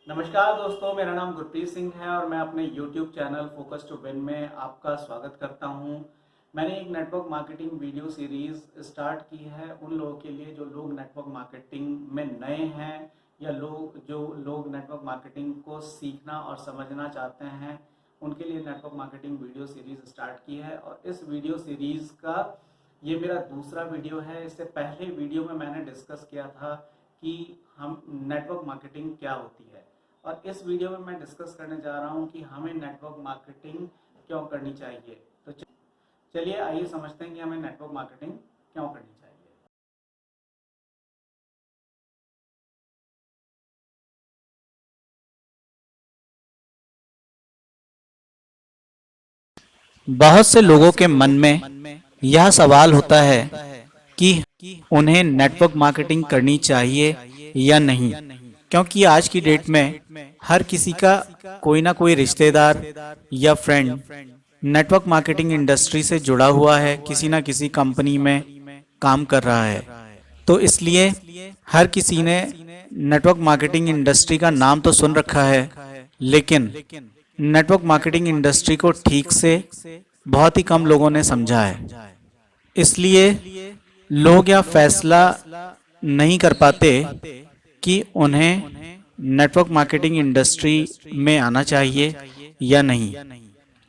नमस्कार दोस्तों, मेरा नाम गुरप्रीत सिंह है और मैं अपने YouTube channel focus to win में आपका स्वागत करता हूं। मैंने एक network marketing video series start की है उन लोगों के लिए जो लोग नेटवर्क मार्केटिंग में नए हैं या जो लोग नेटवर्क मार्केटिंग को सीखना और समझना चाहते हैं, उनके लिए network marketing video series start की है। और इस वीडियो सीरीज़ का ये मेरा दूसरा वीडियो है। इससे पहले वीडियो में मैंने डिस्कस किया था कि हम नेटवर्क मार्केटिंग क्या होती है, और इस वीडियो में मैं डिस्कस करने जा रहा हूं कि हमें नेटवर्क मार्केटिंग क्यों करनी चाहिए। तो चलिए आइए समझते हैं कि हमें नेटवर्क मार्केटिंग क्यों करनी चाहिए। बहुत से लोगों के मन में यह सवाल होता है कि उन्हें नेटवर्क मार्केटिंग करनी चाहिए या नहीं, क्योंकि आज की डेट में हर किसी का कोई ना कोई रिश्तेदार या फ्रेंड नेटवर्क मार्केटिंग इंडस्ट्री से जुड़ा हुआ है, किसी ना किसी कंपनी में काम कर रहा है। तो इसलिए हर किसी ने नेटवर्क मार्केटिंग इंडस्ट्री का नाम तो सुन रखा है, लेकिन नेटवर्क मार्केटिंग इंडस्ट्री को ठीक से बहुत ही कम लोगों ने समझा है। इसलिए लोग यह फैसला नहीं कर पाते कि उन्हें नेटवर्क मार्केटिंग इंडस्ट्री में आना चाहिए या नहीं।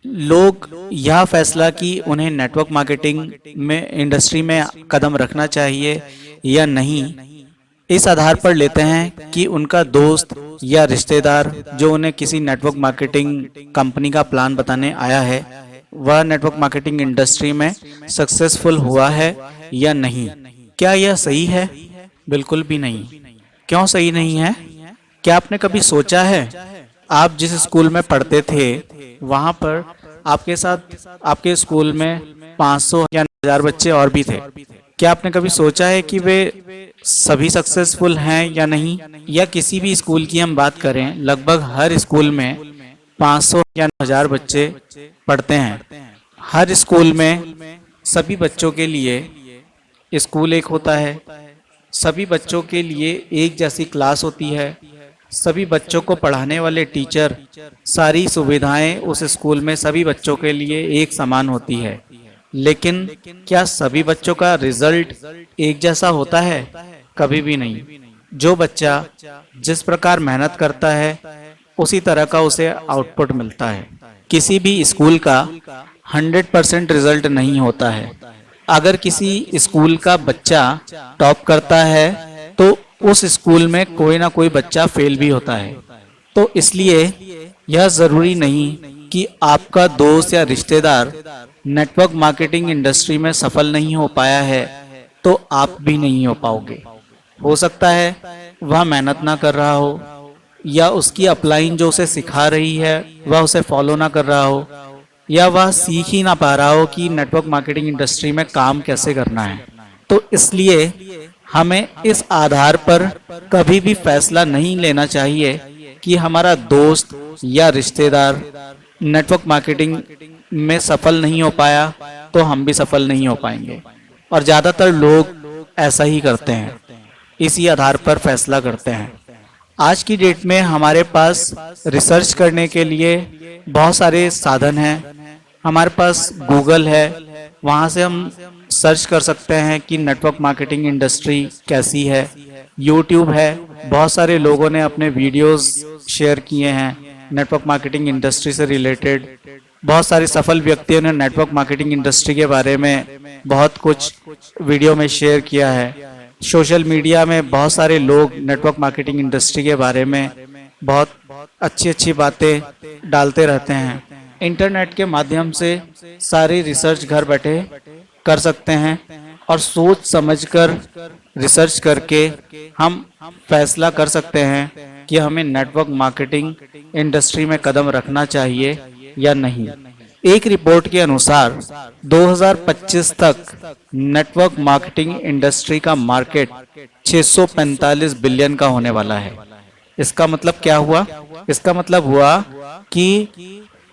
लोग यह फैसला कि उन्हें नेटवर्क मार्केटिंग में इंडस्ट्री में कदम रखना चाहिए या नहीं, इस आधार पर लेते हैं कि उनका दोस्त या रिश्तेदार जो उन्हें किसी नेटवर्क मार्केटिंग कंपनी का प्लान बताने आया है, वह नेटवर्क मार्केटिंग इंडस्ट्री में सक्सेसफुल हुआ है या नहीं। क्या यह सही है? बिल्कुल भी नहीं। क्यों सही नहीं है? क्या आपने कभी सोचा है, आप जिस स्कूल में पढ़ते थे वहाँ पर आपके साथ आपके स्कूल में 500 या 1000 बच्चे और भी थे। क्या आपने कभी सोचा है कि वे सभी सक्सेसफुल हैं या नहीं? या किसी भी स्कूल की हम बात करें, लगभग हर स्कूल में 500 या 1000 बच्चे पढ़ते हैं। हर स्कूल में सभी बच्चों के लिए स्कूल एक होता है, सभी बच्चों के लिए एक जैसी क्लास होती है, सभी बच्चों को पढ़ाने वाले टीचर, सारी सुविधाएं उस स्कूल में सभी बच्चों के लिए एक समान होती है। लेकिन क्या सभी बच्चों का रिजल्ट एक जैसा होता है? कभी भी नहीं। जो बच्चा जिस प्रकार मेहनत करता है उसी तरह का उसे आउटपुट मिलता है। किसी भी स्कूल का 100% रिजल्ट नहीं होता है। अगर किसी स्कूल का बच्चा टॉप करता है तो उस स्कूल में कोई ना कोई बच्चा फेल भी होता है। तो इसलिए यह ज़रूरी नहीं कि आपका दोस्त या रिश्तेदार नेटवर्क मार्केटिंग इंडस्ट्री में सफल नहीं हो पाया है तो आप भी नहीं हो पाओगे। हो सकता है वह मेहनत ना कर रहा हो, या उसकी अपलाइन जो उसे सिखा रही है वह उसे फॉलो ना कर रहा हो, या वह सीख ही ना पा रहा हो कि नेटवर्क मार्केटिंग इंडस्ट्री में काम कैसे करना है। तो इसलिए हमें इस आधार पर कभी भी फैसला नहीं लेना चाहिए कि हमारा दोस्त या रिश्तेदार नेटवर्क मार्केटिंग में सफल नहीं हो पाया तो हम भी सफल नहीं हो पाएंगे। और ज़्यादातर लोग ऐसा ही करते हैं, इसी आधार पर फैसला करते हैं। आज की डेट में हमारे पास रिसर्च करने के लिए बहुत सारे साधन हैं। हमारे पास गूगल है, वहाँ से हम सर्च कर सकते हैं कि नेटवर्क मार्केटिंग इंडस्ट्री कैसी है। यूट्यूब है, बहुत सारे लोगों ने अपने वीडियोस शेयर किए हैं नेटवर्क मार्केटिंग इंडस्ट्री से रिलेटेड। बहुत सारे सफल व्यक्तियों ने नेटवर्क मार्केटिंग इंडस्ट्री के बारे में बहुत कुछ वीडियो में शेयर किया है। सोशल मीडिया में बहुत सारे लोग नेटवर्क मार्केटिंग इंडस्ट्री के बारे में बहुत अच्छी अच्छी बातें डालते रहते हैं। इंटरनेट के माध्यम से सारी रिसर्च घर बैठे कर सकते हैं और सोच समझकर रिसर्च करके हम फैसला कर सकते हैं कि हमें नेटवर्क मार्केटिंग इंडस्ट्री में कदम रखना चाहिए या नहीं। एक रिपोर्ट के अनुसार 2025 तक नेटवर्क मार्केटिंग इंडस्ट्री का मार्केट 645 बिलियन का होने वाला है। इसका मतलब क्या हुआ? इसका मतलब हुआ कि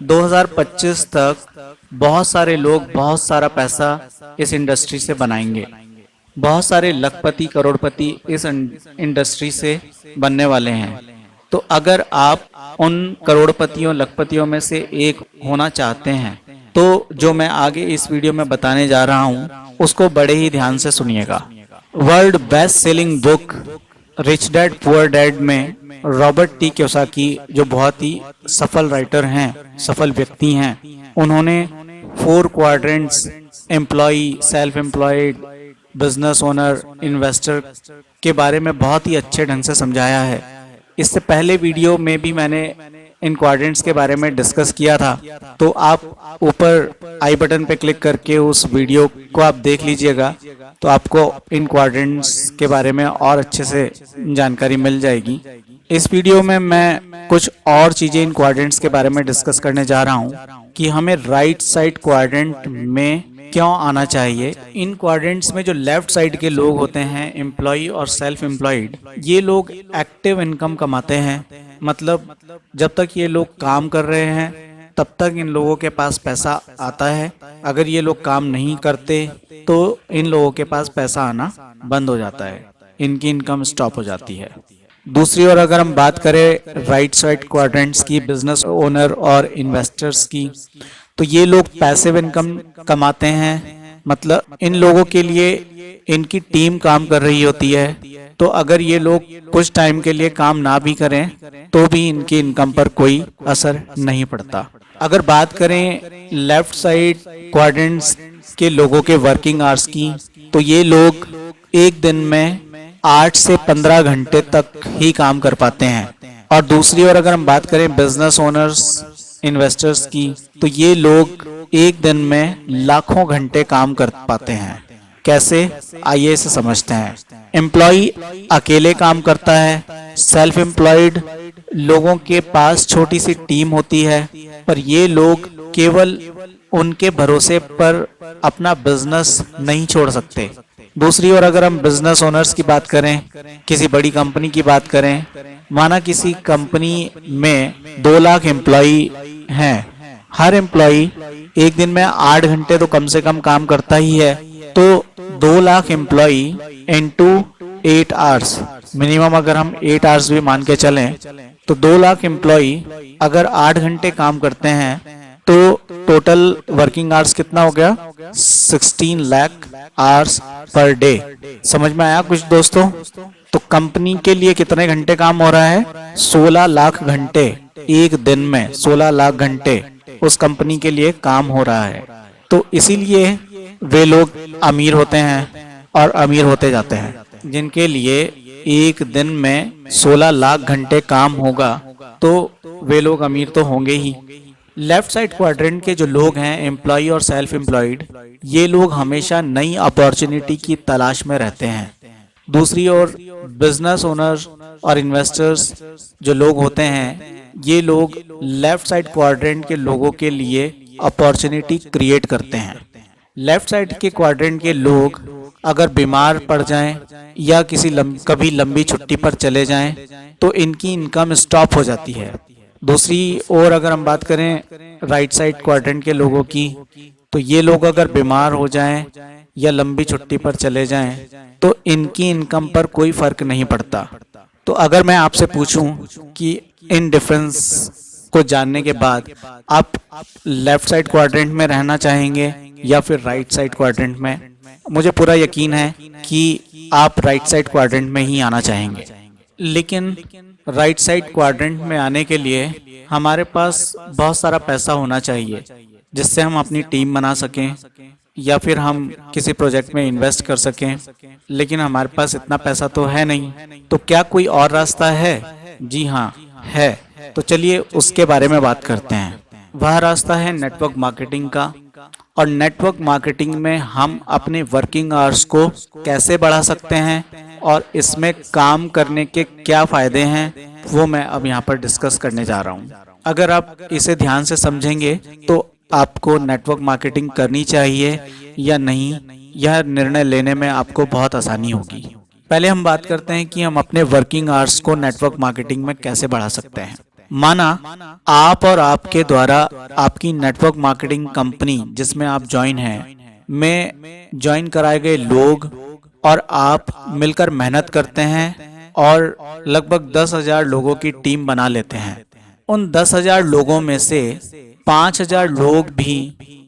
2025 तक बहुत सारे लोग बहुत सारा पैसा इस इंडस्ट्री से बनाएंगे। बहुत सारे लखपति करोड़पति इस इंडस्ट्री से बनने वाले हैं। तो अगर आप उन करोड़पतियों लखपतियों में से एक होना चाहते हैं तो जो मैं आगे इस वीडियो में बताने जा रहा हूँ उसको बड़े ही ध्यान से सुनिएगा। World best selling book rich dad poor dad में रॉबर्ट टी कियोसाकी जो बहुत ही सफल राइटर हैं, सफल व्यक्ति हैं, उन्होंने 4 quadrants employ, self employed, business owner, investor के बारे में बहुत ही अच्छे ढंग से समझाया है। इससे पहले वीडियो में भी मैंने इन क्वाड्रेंट्स के बारे में डिस्कस किया था, तो आप ऊपर आई बटन पे क्लिक करके उस वीडियो को आप देख लीजिएगा, तो आपको इन क्वाड्रेंट्स के बारे में और अच्छे से जानकारी मिल जाएगी। इस वीडियो में मैं कुछ और चीज़ें इन क्वाड्रेंट्स के बारे में डिस्कस करने जा रहा हूँ कि हमें राइट साइड क्वाड्रेंट में क्यों आना चाहिए। इन क्वाड्रेंट्स में जो लेफ्ट साइड के लोग होते हैं, एम्प्लॉय और सेल्फ एम्प्लॉयड, ये लोग एक्टिव इनकम कमाते हैं। मतलब जब तक ये लोग काम कर रहे हैं तब तक इन लोगों के पास पैसा आता है। अगर ये लोग काम नहीं करते तो इन लोगों के पास पैसा आना बंद हो जाता है, इनकी इनकम स्टॉप हो जाती है। दूसरी ओर अगर हम बात करें राइट साइड क्वाड्रेंट्स की, बिजनेस ओनर और इन्वेस्टर्स की, तो ये लोग पैसिव इनकम कमाते हैं। मतलब इन लोगों के लिए इनकी टीम काम कर रही होती है, तो अगर ये लोग कुछ टाइम के लिए काम ना भी करें तो भी इनकी इनकम पर कोई असर नहीं पड़ता। अगर बात करें लेफ्ट साइड क्वाड्रेंट्स के लोगों के वर्किंग आवर्स की, तो ये लोग एक दिन में 8 से 15 घंटे तक ही काम कर पाते हैं। और दूसरी ओर अगर हम बात करें बिजनेस ओनर्स, इन्वेस्टर्स की, तो ये लोग एक दिन में लाखों घंटे काम कर पाते हैं। कैसे, आइए इसे समझते हैं। एम्प्लॉय अकेले काम करता है, सेल्फ एम्प्लॉयड लोगों के पास छोटी सी टीम होती है, पर ये लोग केवल उनके भरोसे पर अपना बिजनेस नहीं छोड़ सकते। दूसरी ओर अगर हम बिजनेस ओनर्स की बात करें, किसी बड़ी कंपनी की बात करें, माना किसी कंपनी में 2 लाख एम्प्लॉय हैं, हर एम्प्लॉय एक दिन में 8 घंटे तो कम से कम काम करता ही है, तो 2 lakh employ into 8 hours, minimum अगर हम 8 आवर्स भी मान के चलें तो 2 लाख एम्प्लॉय अगर 8 घंटे काम करते हैं तो टोटल वर्किंग आवर्स कितना हो गया, 16 लाख आवर्स पर डे। समझ में आया कुछ दोस्तों? तो कंपनी के लिए कितने घंटे काम हो रहा है, 16 लाख घंटे एक दिन में, 16 लाख घंटे उस कंपनी के लिए काम हो रहा है। तो इसीलिए वे लोग अमीर होते हैं और अमीर होते जाते हैं, जिनके लिए एक दिन में 16 लाख घंटे काम होगा तो वे लोग अमीर तो होंगे ही। लेफ्ट साइड क्वाड्रेंट के जो लोग हैं, एम्प्लॉय और सेल्फ एम्प्लॉयड, ये लोग हमेशा नई अपॉर्चुनिटी की तलाश में रहते हैं। दूसरी ओर बिजनेस ओनर्स और इन्वेस्टर्स जो लोग होते हैं, ये लोग लेफ्ट साइड क्वाड्रेंट के लोगों के लिए अपॉर्चुनिटी क्रिएट करते हैं। लेफ्ट साइड के क्वाड्रेंट के लोग अगर बीमार पड़ जाएं या कभी लंबी छुट्टी पर चले जाएं तो इनकी इनकम स्टॉप हो जाती है। दूसरी ओर अगर हम बात करें राइट साइड क्वाड्रेंट के लोगों की, तो ये लोग अगर बीमार हो जाएं या लंबी छुट्टी पर चले जाएं तो इनकी इनकम पर कोई फर्क नहीं पड़ता। तो अगर मैं आपसे पूछूं कि इन डिफरेंस को जानने के बाद आप लेफ्ट साइड क्वाड्रेंट में रहना चाहेंगे या फिर राइट साइड क्वाड्रेंट में, मुझे पूरा यकीन है कि आप राइट साइड क्वाड्रेंट में ही आना चाहेंगे। लेकिन राइट साइड क्वाड्रेंट में आने के लिए हमारे पास बहुत सारा पैसा होना चाहिए, जिससे हम अपनी टीम बना सकें या फिर हम किसी प्रोजेक्ट में इन्वेस्ट कर सकें। लेकिन हमारे पास इतना पैसा तो है नहीं, तो क्या कोई और रास्ता है? जी हाँ, है। तो चलिए उसके बारे में बात करते हैं। वह रास्ता है नेटवर्क मार्केटिंग का। और नेटवर्क मार्केटिंग में हम अपने वर्किंग आवर्स को कैसे बढ़ा सकते हैं और इसमें काम करने के क्या फ़ायदे हैं, वो मैं अब यहाँ पर डिस्कस करने जा रहा हूँ। अगर आप इसे ध्यान से समझेंगे तो आपको नेटवर्क मार्केटिंग करनी चाहिए या नहीं, यह निर्णय लेने में आपको बहुत आसानी होगी। पहले हम बात करते हैं कि हम अपने वर्किंग आवर्स को नेटवर्क मार्केटिंग में कैसे बढ़ा सकते हैं। माना आप और आपके द्वारा आपकी नेटवर्क मार्केटिंग कंपनी जिसमें आप ज्वाइन हैं में ज्वाइन कराए गए लोग और आप मिलकर मेहनत करते हैं और लगभग 10,000 लोगों की टीम बना लेते हैं। उन 10,000 लोगों में से 5,000 लोग भी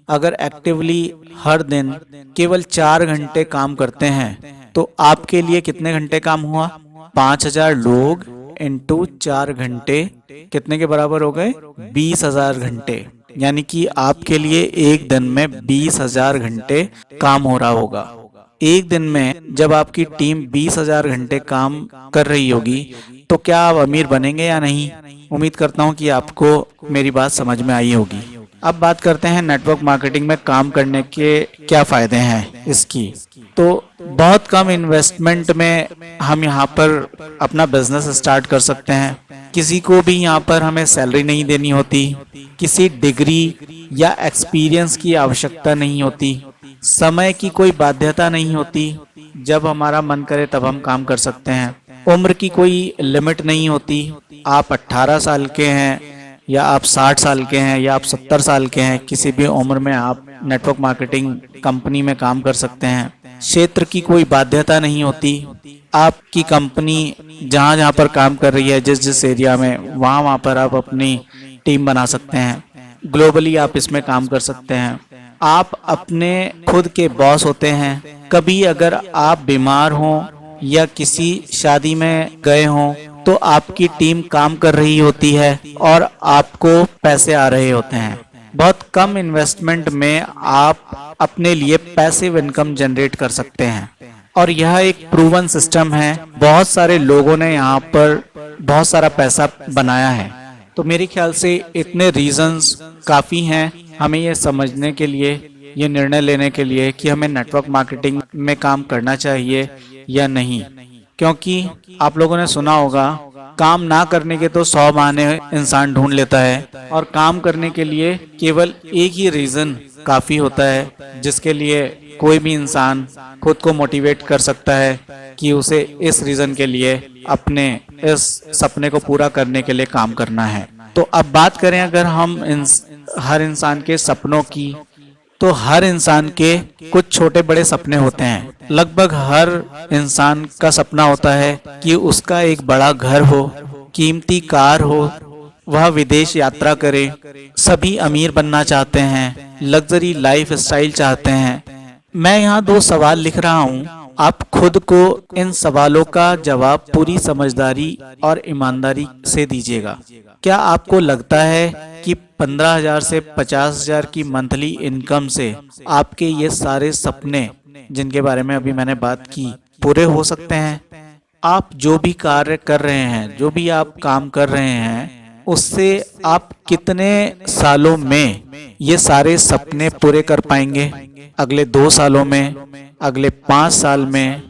अगर एक्टिवली हर दिन केवल 4 घंटे काम करते हैं तो आपके लिए कितने घंटे काम हुआ? 5,000 लोग इंटू 4 घंटे कितने के बराबर हो गए? 20,000 घंटे। यानी कि आपके लिए एक दिन में 20,000 घंटे काम हो रहा होगा। एक दिन में जब आपकी टीम 20,000 घंटे काम कर रही होगी तो क्या आप अमीर बनेंगे या नहीं? उम्मीद करता हूँ कि आपको मेरी बात समझ में आई होगी। अब बात करते हैं नेटवर्क मार्केटिंग में काम करने के क्या फ़ायदे हैं इसकी। तो बहुत कम इन्वेस्टमेंट में हम यहाँ पर अपना बिजनेस स्टार्ट कर सकते हैं। किसी को भी यहाँ पर हमें सैलरी नहीं देनी होती, किसी डिग्री या एक्सपीरियंस की आवश्यकता नहीं होती, समय की कोई बाध्यता नहीं होती। जब हमारा मन करे तब हम काम कर सकते हैं। उम्र की कोई लिमिट नहीं होती। आप 18 साल के हैं या आप 60 साल के हैं या आप 70 साल के हैं, किसी भी उम्र में आप नेटवर्क मार्केटिंग कंपनी में काम कर सकते हैं। क्षेत्र की कोई बाध्यता नहीं होती। आपकी कंपनी जहाँ जहाँ पर काम कर रही है, जिस जिस एरिया में, वहाँ पर आप अपनी टीम बना सकते हैं। ग्लोबली आप इसमें काम कर सकते हैं। आप अपने खुद के बॉस होते हैं। कभी अगर आप बीमार हों या किसी शादी में गए हों तो आपकी टीम काम कर रही होती है और आपको पैसे आ रहे होते हैं। बहुत कम इन्वेस्टमेंट में आप अपने लिए पैसिव इनकम जनरेट कर सकते हैं और यह एक प्रूवन सिस्टम है। बहुत सारे लोगों ने यहाँ पर बहुत सारा पैसा बनाया है। तो मेरे ख्याल से इतने रीजंस काफ़ी हैं हमें ये समझने के लिए, ये निर्णय लेने के लिए कि हमें नेटवर्क मार्केटिंग में काम करना चाहिए या नहीं। क्योंकि आप लोगों ने सुना होगा, काम ना करने के तो 100 बहाने इंसान ढूंढ लेता है और काम करने के लिए केवल एक ही रीज़न काफ़ी होता है, जिसके लिए कोई भी इंसान खुद को मोटिवेट कर सकता है कि उसे इस रीज़न के लिए अपने इस सपने को पूरा करने के लिए काम करना है। तो अब बात करें अगर हम हर इंसान के सपनों की, तो हर इंसान के कुछ छोटे बड़े सपने होते हैं। लगभग हर इंसान का सपना होता है कि उसका एक बड़ा घर हो, कीमती कार हो, वह विदेश यात्रा करे। सभी अमीर बनना चाहते हैं, लग्जरी लाइफ स्टाइल चाहते हैं। मैं यहाँ 2 सवाल लिख रहा हूँ, आप खुद को इन सवालों का जवाब पूरी समझदारी और ईमानदारी से दीजिएगा। क्या आपको लगता है कि 15,000 से 50,000 की मंथली इनकम से आपके ये सारे सपने जिनके बारे में अभी मैंने बात की पूरे हो सकते हैं? आप जो भी कार्य कर रहे हैं, जो भी आप काम कर रहे हैं, उससे आप कितने सालों में ये सारे सपने पूरे कर पाएंगे? अगले 2 सालों में, अगले 5 साल में,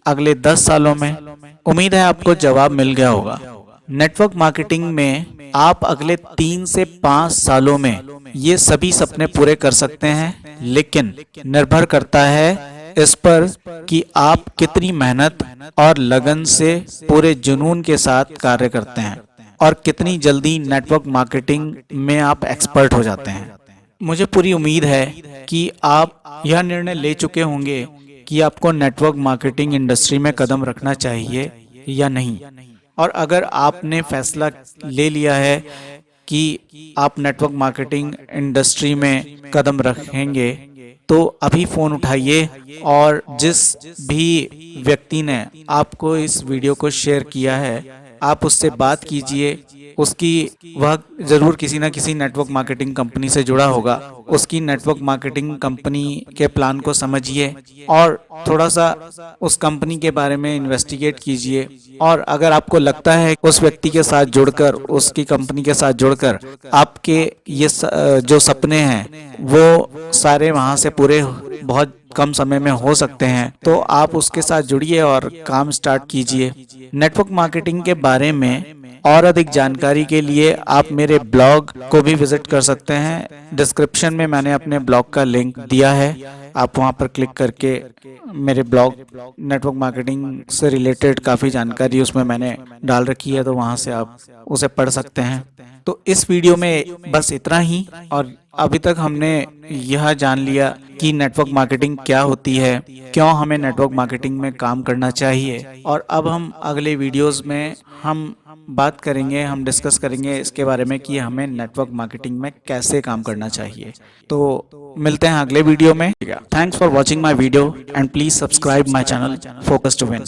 अगले 10 सालों में? उम्मीद है आपको जवाब मिल गया होगा। नेटवर्क मार्केटिंग में आप अगले 3 से 5 सालों में ये सभी सपने पूरे कर सकते हैं, लेकिन निर्भर करता है इस पर कि आप कितनी मेहनत और लगन से पूरे जुनून के साथ कार्य करते हैं और कितनी जल्दी नेटवर्क मार्केटिंग में आप एक्सपर्ट हो जाते हैं। मुझे पूरी उम्मीद है कि आप यह निर्णय ले चुके होंगे कि आपको नेटवर्क मार्केटिंग इंडस्ट्री में कदम रखना चाहिए या नहीं। और अगर आपने फैसला ले लिया है कि आप नेटवर्क मार्केटिंग इंडस्ट्री में कदम रखेंगे तो अभी फ़ोन उठाइए और जिस भी व्यक्ति ने आपको इस वीडियो को शेयर किया है आप उससे बात कीजिए। उसकी वह ज़रूर किसी न किसी नेटवर्क मार्केटिंग कंपनी से जुड़ा होगा। उसकी नेटवर्क मार्केटिंग कंपनी के प्लान को समझिए और थोड़ा सा उस कंपनी के बारे में इन्वेस्टिगेट कीजिए। और अगर आपको लगता है उस व्यक्ति के साथ जुड़कर, उसकी कंपनी के साथ जुड़कर आपके ये जो सपने हैं वो सारे वहाँ से पूरे बहुत कम समय में हो सकते हैं, तो आप उसके साथ जुड़िए और काम स्टार्ट कीजिए। नेटवर्क मार्केटिंग के बारे में और अधिक जानकारी के लिए आप मेरे ब्लॉग को भी विजिट कर सकते हैं। डिस्क्रिप्शन में मैंने अपने ब्लॉग का लिंक दिया है, आप वहां पर क्लिक करके मेरे ब्लॉग नेटवर्क मार्केटिंग से रिलेटेड काफ़ी जानकारी उसमें मैंने डाल रखी है, तो वहां से आप उसे पढ़ सकते हैं। तो इस वीडियो में बस इतना ही, और अभी तक हमने यह जान लिया कि नेटवर्क मार्केटिंग क्या होती है, क्यों हमें नेटवर्क मार्केटिंग में काम करना चाहिए, और अब हम अगले वीडियोस में हम बात करेंगे, हम डिस्कस करेंगे इसके बारे में कि हमें नेटवर्क मार्केटिंग में कैसे काम करना चाहिए। तो मिलते हैं अगले वीडियो में। Thanks for watching my video and please subscribe my channel focus to win.